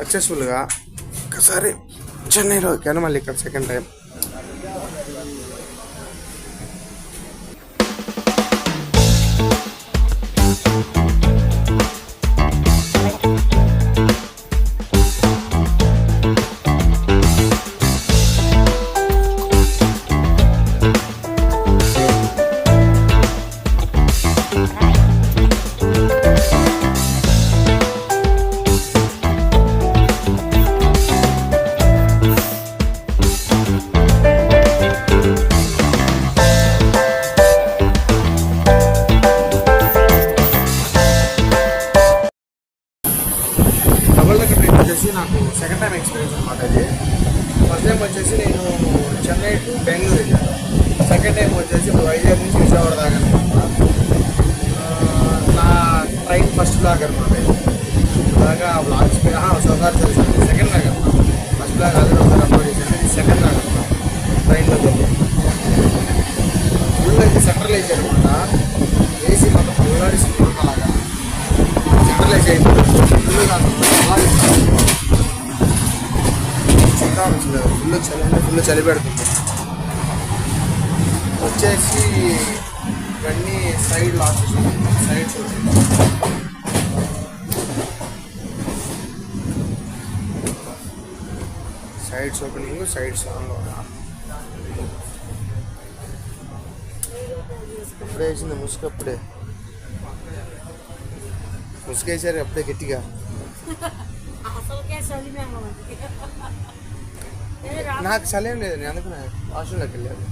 సక్సెస్ఫుల్గా ఒకసారి చెన్నైలో ఎక్కాను, మళ్ళీ ఇక్కడ సెకండ్ టైం. నాకు సెకండ్ టైం ఎక్స్పీరియన్స్ అనమాట ఇది. ఫస్ట్ టైం వచ్చేసి నేను చెన్నై టు బెంగళూరు వెళ్ళాను. సెకండ్ టైం వచ్చేసి వైజాగ్ నుంచి విజయవాడ దాకా అనమాట. నా ట్రైన్ ఫస్ట్ బ్లాగ్ అనమాట. అలాగా బ్లాగ్స్ ఒకసారి తెలిసింది సెకండ్ బ్లాగ్ అనమాట. ఫస్ట్ బ్లాగ్ ఆల్రెడీ ఒకసారి అప్లోడ్ చేశాను. ఇది సెకండ్ బ్లాగ్ అనమాట. ట్రైన్లో ఫుల్ అయితే సెంట్రలైజ్ అనమాట. ఏసీ మొత్తం ఫుల్ అలాగా సెంట్రలైజ్ అయిపోతుంది. ఫుల్ చలి పెడుతుంది. వచ్చేసి ఇవన్నీ side locks, sides opening, sides ఆన్లో. అప్పుడే వేసింది ముసుగు, అప్పుడే ముసుగేసారు అప్పుడే గట్టిగా. నాకు చలేం లేదు, నేను అందుకున్నా హాస్టల్లోకి వెళ్ళాను.